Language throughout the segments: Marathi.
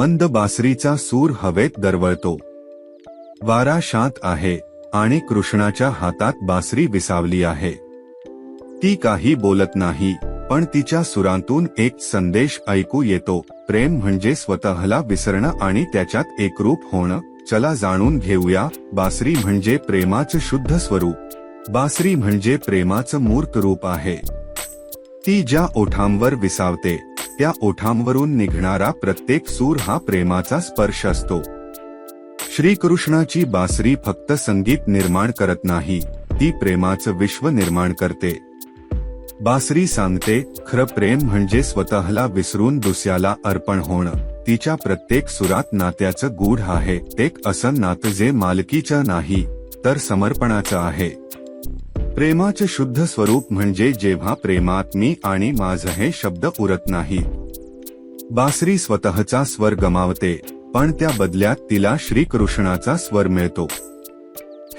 मंद बासरीचा सूर हवेत दरवळतो. वारा शांत आहे आणि कृष्णाच्या हातात बासरी विसावली आहे. ती काही बोलत नाही, पण तिच्या सुरांतून एक संदेश ऐकू येतो. प्रेम म्हणजे स्वतःला विसरणं आणि त्याच्यात एकरूप होणं. चला जाणून घेऊया. बासरी म्हणजे प्रेमाचं शुद्ध स्वरूप. बासरी म्हणजे प्रेमाचं मूर्त रूप आहे. ती ज्या ओठांवर विसावते त्या ओठांवरून निघणारा प्रत्येक सूर हा प्रेमाचा स्पर्श असतो. श्रीकृष्णाची बासरी फक्त संगीत निर्माण करत नाही, ती प्रेमाचं विश्व निर्माण करते. बासरी सांगते, खरं प्रेम म्हणजे स्वतःला विसरून दुसऱ्याला अर्पण होणं. तिच्या प्रत्येक सुरात नात्याचं गूढ आहे. एक असं नातं जे मालकीचं नाही तर समर्पणाचं आहे. प्रेमाचं शुद्ध स्वरूप म्हणजे जेव्हा प्रेमात मी आणि माझं हे शब्द उरत नाही. बासरी स्वतःचा स्वर गमावते, पण त्या बदल्यात तिला श्रीकृष्णाचा स्वर मिळतो.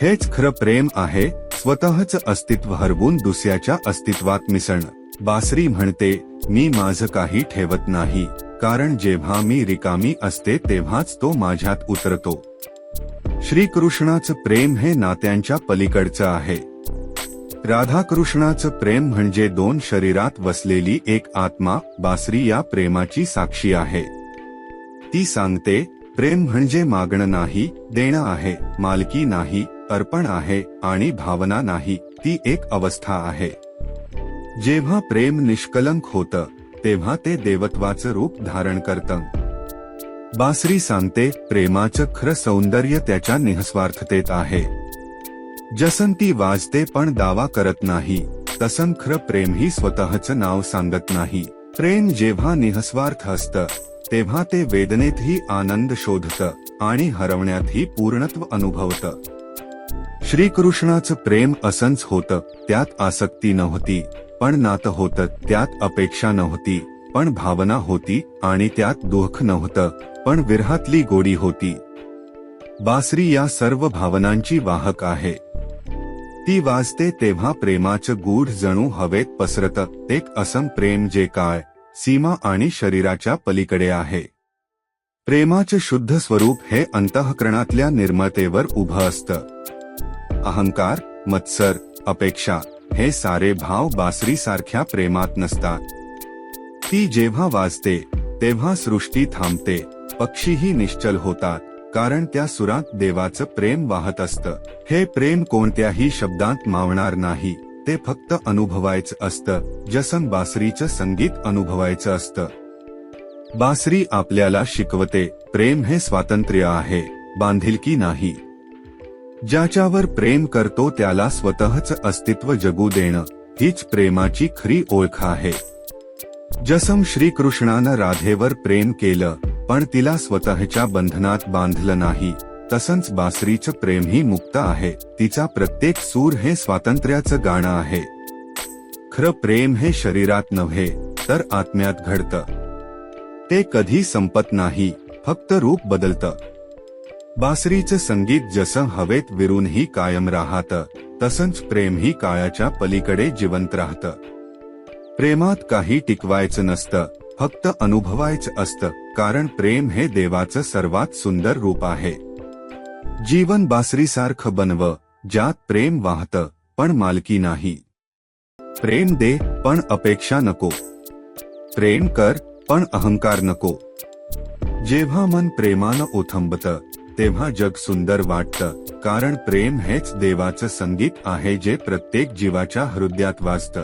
हेच खरं प्रेम आहे, स्वतःचं अस्तित्व हरवून दुसऱ्याच्या अस्तित्वात मिसळणं. बासरी म्हणते, मी माझं काही ठेवत नाही, कारण जेव्हा मी रिकामी असते तेव्हाच तो माझ्यात उतरतो. श्रीकृष्णाचं प्रेम हे नात्यांच्या पलीकडचं आहे. राधाकृष्णाचं प्रेम म्हणजे दोन शरीरात वसलेली एक आत्मा. बासरी या प्रेमाची साक्षी आहे. ती सांगते, प्रेम म्हणजे मागणं नाही, देणं आहे. मालकी नाही, अर्पण आहे. आणि भावना नाही, ती एक अवस्था आहे. जेव्हा प्रेम निष्कलंक होतं तेव्हा ते देवत्वाचं रूप धारण करतं. बासरी सांगते, प्रेमाचं खरं सौंदर्य त्याच्या निःस्वार्थतेत आहे. जसं ती वाजते पण दावा करत नाही, तसं खरं प्रेम ही स्वतःचं नाव सांगत नाही. प्रेम जेव्हा निःस्वार्थ असतं तेव्हा ते वेदनेतही आनंद शोधतं आणि हरवण्यातही पूर्णत्व अनुभवतं. श्रीकृष्णाचं प्रेम असंच होतं. त्यात आसक्ती नव्हती पण नातं होतं. त्यात अपेक्षा नव्हती पण भावना होती. आणि त्यात दुःख नव्हतं पण विरहातली गोडी होती. बासरी या सर्व भावनांची वाहक आहे. ती वाजते तेव्हा प्रेमाचं गूढ जणू हवेत पसरतं. एक असं प्रेम जे काळ, सीमा आणि शरीराच्या पलीकडे आहे. प्रेमाचं शुद्ध स्वरूप हे अंतःकरणातल्या निर्मळतेवर उभं असतं. अहंकार, मत्सर, अपेक्षा हे सारे भाव बासरीसारख्या प्रेमात नसतात. ती जेव्हा वाजते तेव्हा सृष्टी थांबते, पक्षीही निश्चल होतात, कारण त्या सुरात देवाचं प्रेम वाहत असतं. हे प्रेम कोणत्याही शब्दांत मावणार नाही, ते फक्त अनुभवायचं असतं, जसं बासरीचं संगीत अनुभवायचं असतं. बासरी आपल्याला शिकवते, प्रेम हे स्वातंत्र्य आहे, बांधिलकी नाही. ज्याच्यावर प्रेम करतो त्याला स्वतःचं अस्तित्व जगू देणं हीच प्रेमाची खरी ओळख आहे. जसं श्रीकृष्णानं राधेवर प्रेम केलं पण तिला स्वतःच्या बंधनात बांधलं नाही, तसंच बासरीचं प्रेमही मुक्त आहे. तिचा प्रत्येक सूर हे स्वातंत्र्याचं गाणं आहे. खरं प्रेम हे शरीरात नव्हे तर आत्म्यात घडतं. ते कधी संपत नाही, फक्त रूप बदलतं. बासरीचं संगीत जसं हवेत विरूनही कायम राहतं, तसंच प्रेमही काळाच्या पलीकडे जिवंत राहतं. प्रेमात काही टिकवायचं नसतं, फक्त अनुभवायचं असतं, कारण प्रेम हे देवाचं सर्वात सुंदर रूप आहे. जीवन बासरीसारखं बनवं, ज्यात प्रेम वाहतं पण मालकी नाही. प्रेम दे पण अपेक्षा नको. प्रेम कर पण अहंकार नको. जेव्हा मन प्रेमानं ओथंबतं तेव्हा जग सुंदर वाटतं, कारण प्रेम हेच देवाचं संगीत आहे जे प्रत्येक जीवाच्या हृदयात वाजतं.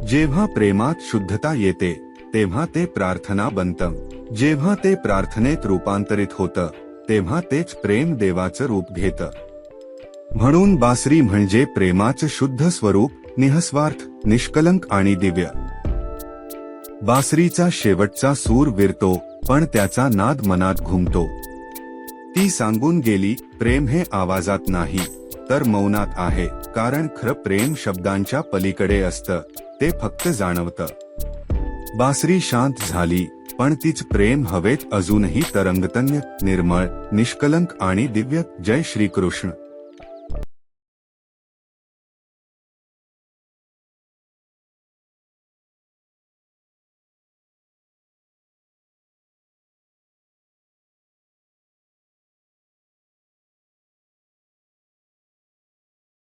जेव्हा प्रेमात शुद्धता येते तेव्हा ते प्रार्थना बनतं. जेव्हा ते प्रार्थनेत रूपांतरित होतं तेव्हा तेच प्रेम देवाचं रूप घेतं. म्हणून बासरी म्हणजे प्रेमाचं शुद्ध स्वरूप, निःस्वार्थ, निष्कलंक आणि दिव्य. बासरीचा शेवटचा सूर विरतो पण त्याचा नाद मनात घुमतो. ती सांगून गेली, प्रेम हे आवाजात नाही तर मौनात आहे, कारण खरं प्रेम शब्दांच्या पलीकडे असतं, ते फक्त जाणवतं. बासरी शांत झाली पण तीच प्रेम हवेत अजूनही तरंगतं, निर्मळ, निष्कलंक आणि दिव्य. जय श्रीकृष्ण.